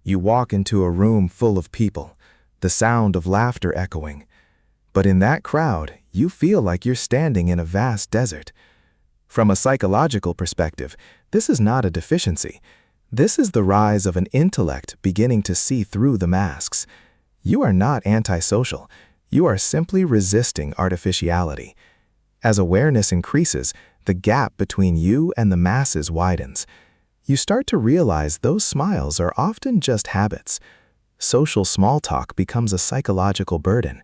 You walk into a room full of people, the sound of laughter echoing. But in that crowd, you feel like you're standing in a vast desert. From a psychological perspective, this is not a deficiency. This is the rise of an intellect beginning to see through the masks. You are not antisocial. You are simply resisting artificiality. As awareness increases, the gap between you and the masses widens. You start to realize those smiles are often just habits. Social small talk becomes a psychological burden.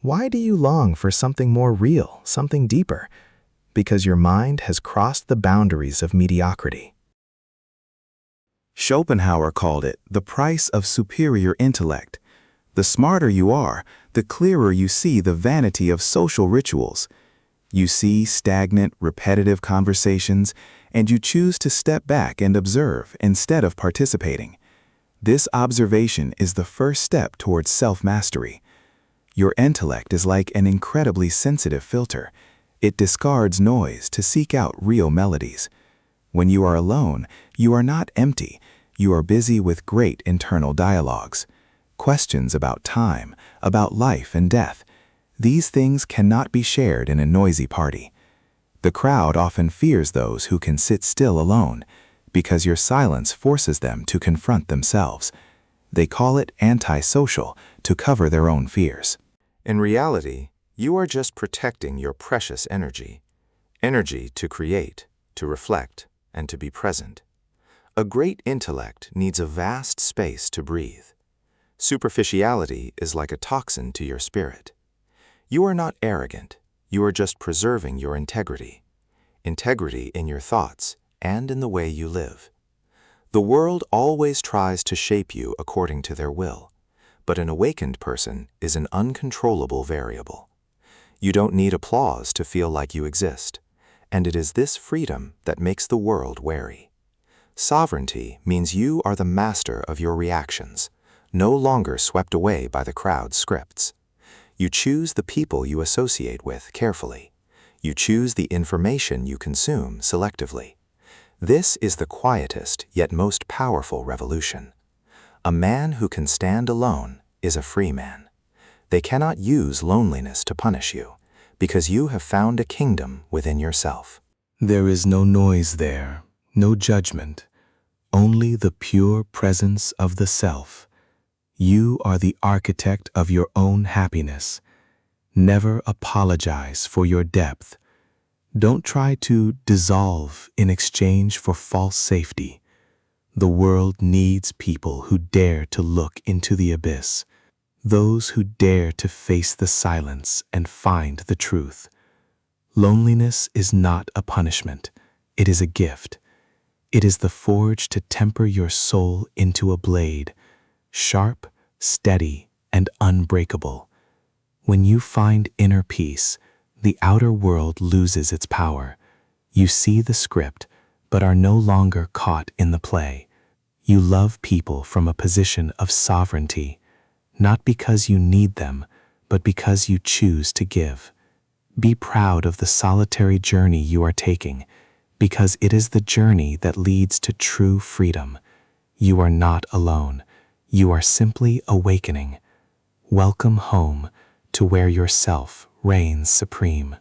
Why do you long for something more real, something deeper? Because your mind has crossed the boundaries of mediocrity. Schopenhauer called it the price of superior intellect. The smarter you are, the clearer you see the vanity of social rituals. You see stagnant, repetitive conversations, and you choose to step back and observe instead of participating. This observation is the first step towards self-mastery. Your intellect is like an incredibly sensitive filter. It discards noise to seek out real melodies. When you are alone, you are not empty. You are busy with great internal dialogues. Questions about time, about life and death. These things cannot be shared in a noisy party. The crowd often fears those who can sit still alone, because your silence forces them to confront themselves. They call it antisocial to cover their own fears. In reality, you are just protecting your precious energy. Energy to create, to reflect, and to be present. A great intellect needs a vast space to breathe. Superficiality is like a toxin to your spirit. You are not arrogant, you are just preserving your integrity. Integrity in your thoughts and in the way you live. The world always tries to shape you according to their will, but an awakened person is an uncontrollable variable. You don't need applause to feel like you exist, and it is this freedom that makes the world wary. Sovereignty means you are the master of your reactions, no longer swept away by the crowd's scripts. You choose the people you associate with carefully. You choose the information you consume selectively. This is the quietest yet most powerful revolution. A man who can stand alone is a free man. They cannot use loneliness to punish you, because you have found a kingdom within yourself. There is no noise there, no judgment, only the pure presence of the self. You are the architect of your own happiness. Never apologize for your depth. Don't try to dissolve in exchange for false safety. The world needs people who dare to look into the abyss, those who dare to face the silence and find the truth. Loneliness is not a punishment, it is a gift. It is the forge to temper your soul into a blade, sharp, steady, and unbreakable. When you find inner peace, the outer world loses its power. You see the script, but are no longer caught in the play. You love people from a position of sovereignty, not because you need them, but because you choose to give. Be proud of the solitary journey you are taking, because it is the journey that leads to true freedom. You are not alone. You are simply awakening. Welcome home to where yourself reigns supreme.